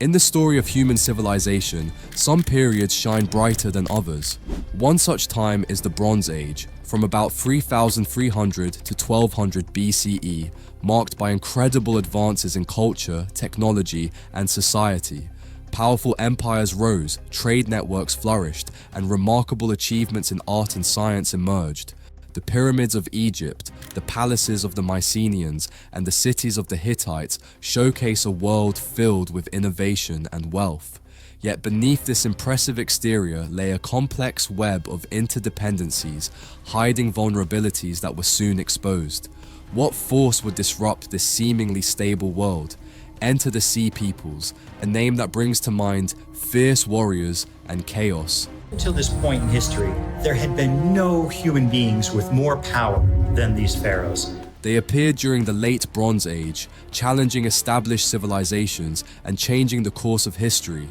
In the story of human civilization, some periods shine brighter than others. One such time is the Bronze Age, from about 3300 to 1200 BCE, marked by incredible advances in culture, technology, and society. Powerful empires rose, trade networks flourished, and remarkable achievements in art and science emerged. The pyramids of Egypt, the palaces of the Mycenaeans, and the cities of the Hittites showcase a world filled with innovation and wealth. Yet beneath this impressive exterior lay a complex web of interdependencies, hiding vulnerabilities that were soon exposed. What force would disrupt this seemingly stable world? Enter the Sea Peoples, a name that brings to mind fierce warriors and chaos. Until this point in history, there had been no human beings with more power than these pharaohs. They appeared during the late Bronze Age, challenging established civilizations and changing the course of history.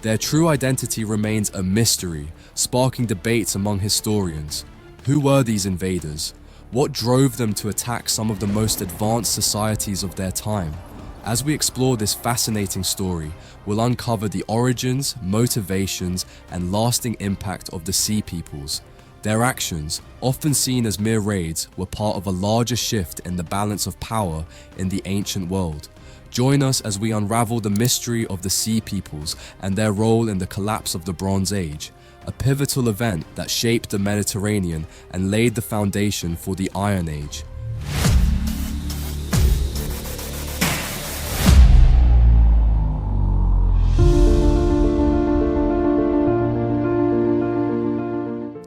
Their true identity remains a mystery, sparking debates among historians. Who were these invaders? What drove them to attack some of the most advanced societies of their time? As we explore this fascinating story, we'll uncover the origins, motivations, and lasting impact of the Sea Peoples. Their actions, often seen as mere raids, were part of a larger shift in the balance of power in the ancient world. Join us as we unravel the mystery of the Sea Peoples and their role in the collapse of the Bronze Age, a pivotal event that shaped the Mediterranean and laid the foundation for the Iron Age.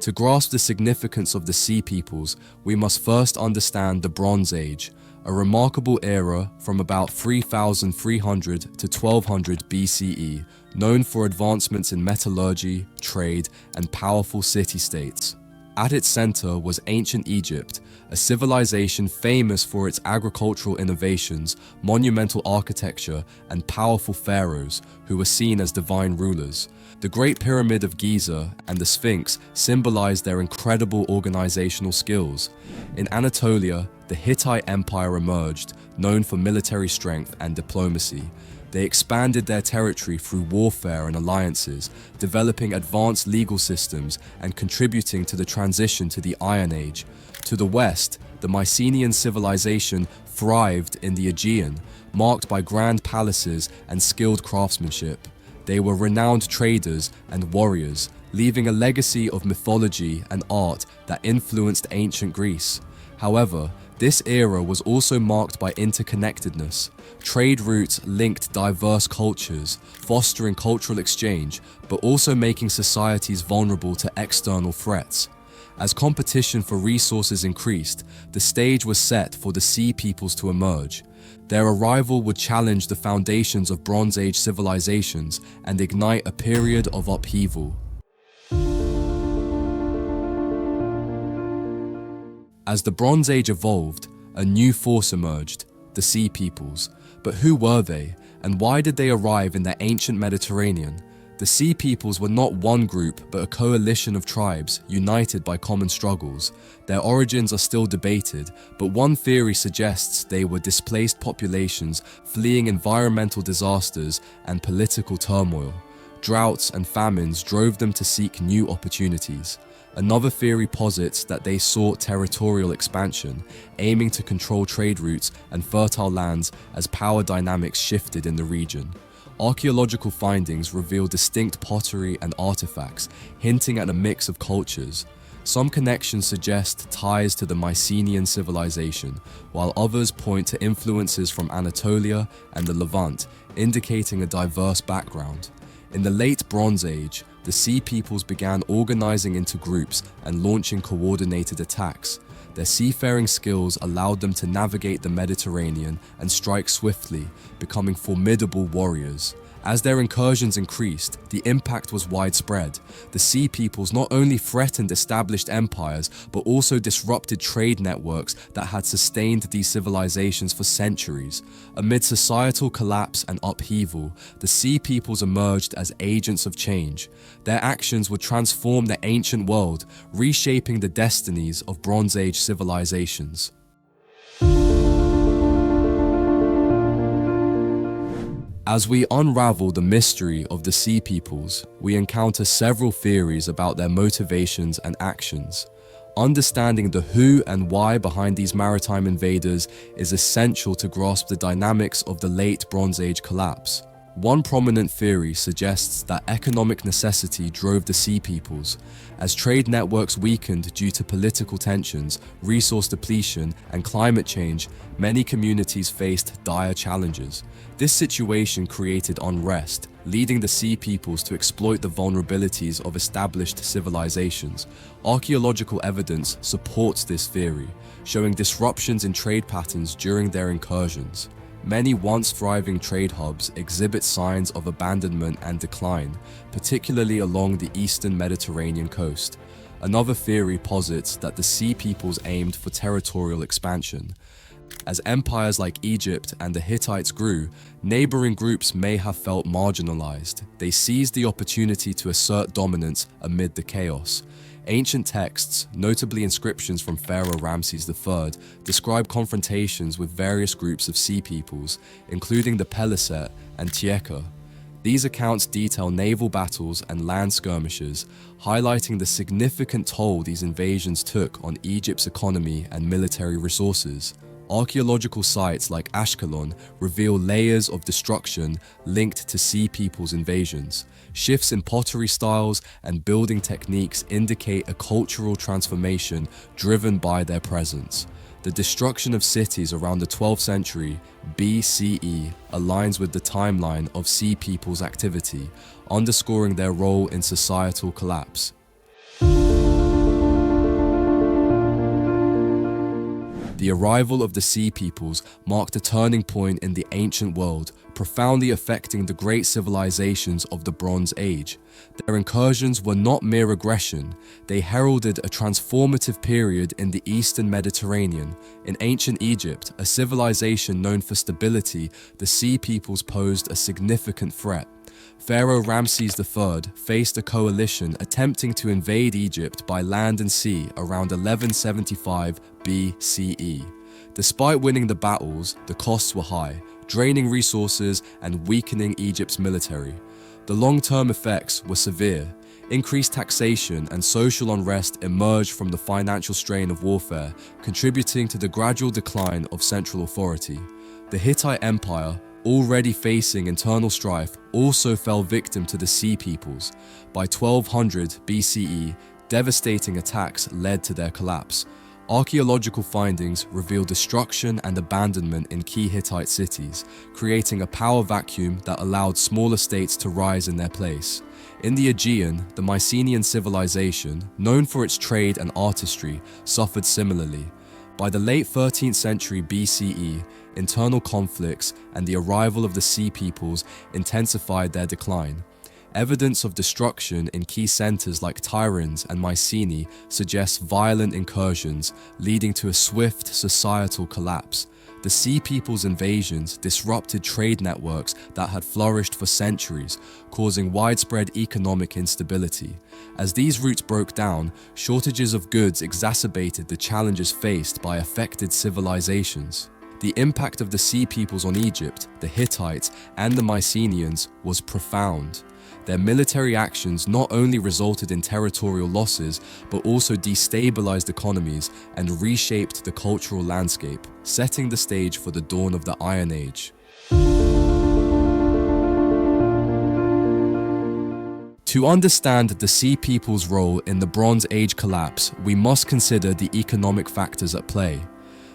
To grasp the significance of the Sea Peoples, we must first understand the Bronze Age, a remarkable era from about 3300 to 1200 BCE, known for advancements in metallurgy, trade, and powerful city-states. At its center was ancient Egypt, a civilization famous for its agricultural innovations, monumental architecture, and powerful pharaohs who were seen as divine rulers. The Great Pyramid of Giza and the Sphinx symbolized their incredible organizational skills. In Anatolia, the Hittite Empire emerged, known for military strength and diplomacy. They expanded their territory through warfare and alliances, developing advanced legal systems and contributing to the transition to the Iron Age. To the west, the Mycenaean civilization thrived in the Aegean, marked by grand palaces and skilled craftsmanship. They were renowned traders and warriors, leaving a legacy of mythology and art that influenced ancient Greece. However, this era was also marked by interconnectedness. Trade routes linked diverse cultures, fostering cultural exchange, but also making societies vulnerable to external threats. As competition for resources increased, the stage was set for the Sea Peoples to emerge. Their arrival would challenge the foundations of Bronze Age civilizations and ignite a period of upheaval. As the Bronze Age evolved, a new force emerged, the Sea Peoples. But who were they, and why did they arrive in the ancient Mediterranean? The Sea Peoples were not one group, but a coalition of tribes united by common struggles. Their origins are still debated, but one theory suggests they were displaced populations fleeing environmental disasters and political turmoil. Droughts and famines drove them to seek new opportunities. Another theory posits that they sought territorial expansion, aiming to control trade routes and fertile lands as power dynamics shifted in the region. Archaeological findings reveal distinct pottery and artifacts, hinting at a mix of cultures. Some connections suggest ties to the Mycenaean civilization, while others point to influences from Anatolia and the Levant, indicating a diverse background. In the late Bronze Age, the Sea Peoples began organizing into groups and launching coordinated attacks. Their seafaring skills allowed them to navigate the Mediterranean and strike swiftly, becoming formidable warriors. As their incursions increased, the impact was widespread. The Sea Peoples not only threatened established empires, but also disrupted trade networks that had sustained these civilizations for centuries. Amid societal collapse and upheaval, the Sea Peoples emerged as agents of change. Their actions would transform the ancient world, reshaping the destinies of Bronze Age civilizations. As we unravel the mystery of the Sea Peoples, we encounter several theories about their motivations and actions. Understanding the who and why behind these maritime invaders is essential to grasp the dynamics of the late Bronze Age collapse. One prominent theory suggests that economic necessity drove the Sea Peoples. As trade networks weakened due to political tensions, resource depletion, and climate change, many communities faced dire challenges. This situation created unrest, leading the Sea Peoples to exploit the vulnerabilities of established civilizations. Archaeological evidence supports this theory, showing disruptions in trade patterns during their incursions. Many once thriving trade hubs exhibit signs of abandonment and decline, particularly along the eastern Mediterranean coast. Another theory posits that the Sea Peoples aimed for territorial expansion. As empires like Egypt and the Hittites grew, neighboring groups may have felt marginalized. They seized the opportunity to assert dominance amid the chaos. Ancient texts, notably inscriptions from Pharaoh Ramses III, describe confrontations with various groups of Sea Peoples, including the Peliset and Tieka. These accounts detail naval battles and land skirmishes, highlighting the significant toll these invasions took on Egypt's economy and military resources. Archaeological sites like Ashkelon reveal layers of destruction linked to Sea Peoples' invasions. Shifts in pottery styles and building techniques indicate a cultural transformation driven by their presence. The destruction of cities around the 12th century BCE aligns with the timeline of Sea Peoples' activity, underscoring their role in societal collapse. The arrival of the Sea Peoples marked a turning point in the ancient world, profoundly affecting the great civilizations of the Bronze Age. Their incursions were not mere aggression, they heralded a transformative period in the Eastern Mediterranean. In ancient Egypt, a civilization known for stability, the Sea Peoples posed a significant threat. Pharaoh Ramses III faced a coalition attempting to invade Egypt by land and sea around 1175 BCE. Despite winning the battles, the costs were high, draining resources and weakening Egypt's military. The long-term effects were severe. Increased taxation and social unrest emerged from the financial strain of warfare, contributing to the gradual decline of central authority. The Hittite Empire, already facing internal strife, also fell victim to the Sea Peoples. By 1200 BCE, devastating attacks led to their collapse. Archaeological findings reveal destruction and abandonment in key Hittite cities, creating a power vacuum that allowed smaller states to rise in their place. In the Aegean, the Mycenaean civilization, known for its trade and artistry, suffered similarly. By the late 13th century BCE, internal conflicts and the arrival of the Sea Peoples intensified their decline. Evidence of destruction in key centers like Tiryns and Mycenae suggests violent incursions, leading to a swift societal collapse. The Sea Peoples' invasions disrupted trade networks that had flourished for centuries, causing widespread economic instability. As these routes broke down, shortages of goods exacerbated the challenges faced by affected civilizations. The impact of the Sea Peoples on Egypt, the Hittites, and the Mycenaeans was profound. Their military actions not only resulted in territorial losses, but also destabilized economies and reshaped the cultural landscape, setting the stage for the dawn of the Iron Age. To understand the Sea Peoples' role in the Bronze Age collapse, we must consider the economic factors at play.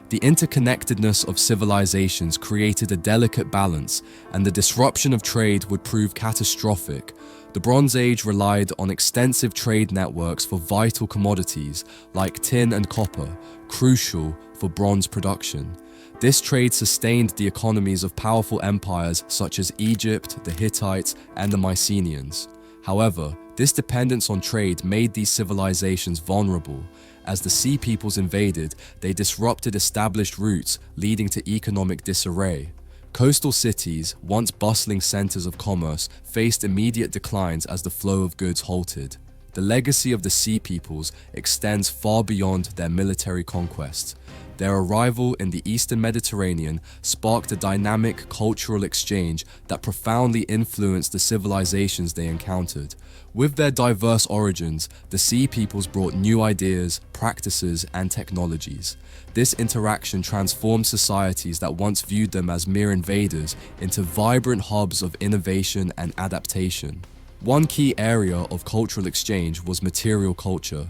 The interconnectedness of civilizations created a delicate balance, and the disruption of trade would prove catastrophic. The Bronze Age relied on extensive trade networks for vital commodities like tin and copper, crucial for bronze production. This trade sustained the economies of powerful empires such as Egypt, the Hittites, and the Mycenaeans. However, this dependence on trade made these civilizations vulnerable. As the Sea Peoples invaded, they disrupted established routes, leading to economic disarray. Coastal cities, once bustling centers of commerce, faced immediate declines as the flow of goods halted. The legacy of the Sea Peoples extends far beyond their military conquests. Their arrival in the Eastern Mediterranean sparked a dynamic cultural exchange that profoundly influenced the civilizations they encountered. With their diverse origins, the Sea Peoples brought new ideas, practices, and technologies. This interaction transformed societies that once viewed them as mere invaders into vibrant hubs of innovation and adaptation. One key area of cultural exchange was material culture.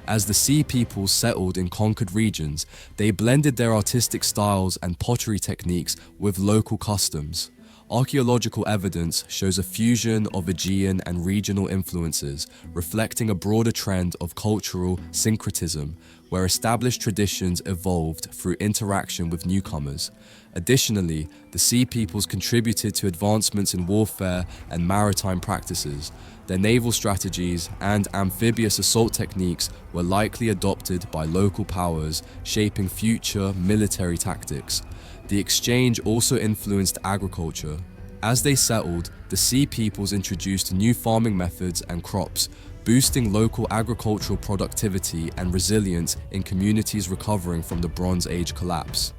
As the Sea Peoples settled in conquered regions, they blended their artistic styles and pottery techniques with local customs. Archaeological evidence shows a fusion of Aegean and regional influences, reflecting a broader trend of cultural syncretism, where established traditions evolved through interaction with newcomers. Additionally, the Sea Peoples contributed to advancements in warfare and maritime practices. Their naval strategies and amphibious assault techniques were likely adopted by local powers, shaping future military tactics. The exchange also influenced agriculture. As they settled, the Sea Peoples introduced new farming methods and crops, boosting local agricultural productivity and resilience in communities recovering from the Bronze Age collapse.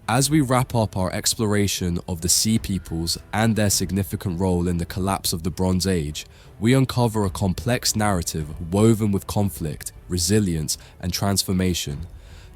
As we wrap up our exploration of the Sea Peoples and their significant role in the collapse of the Bronze Age, we uncover a complex narrative woven with conflict, resilience, and transformation.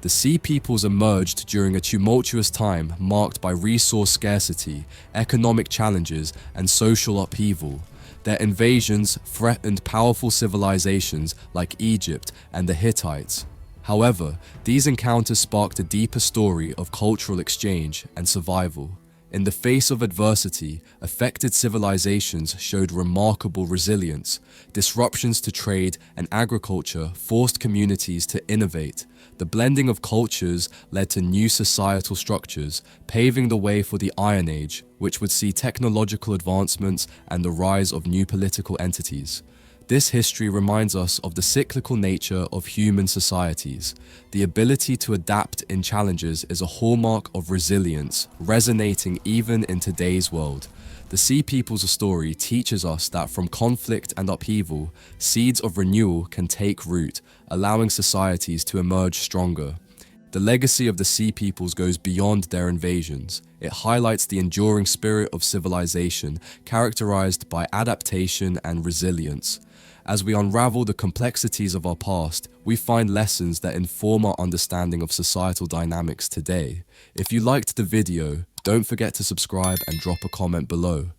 The Sea Peoples emerged during a tumultuous time marked by resource scarcity, economic challenges, and social upheaval. Their invasions threatened powerful civilizations like Egypt and the Hittites. However, these encounters sparked a deeper story of cultural exchange and survival. In the face of adversity, affected civilizations showed remarkable resilience. Disruptions to trade and agriculture forced communities to innovate. The blending of cultures led to new societal structures, paving the way for the Iron Age, which would see technological advancements and the rise of new political entities. This history reminds us of the cyclical nature of human societies. The ability to adapt in challenges is a hallmark of resilience, resonating even in today's world. The Sea Peoples' story teaches us that from conflict and upheaval, seeds of renewal can take root, allowing societies to emerge stronger. The legacy of the Sea Peoples goes beyond their invasions. It highlights the enduring spirit of civilization, characterized by adaptation and resilience. As we unravel the complexities of our past, we find lessons that inform our understanding of societal dynamics today. If you liked the video, don't forget to subscribe and drop a comment below.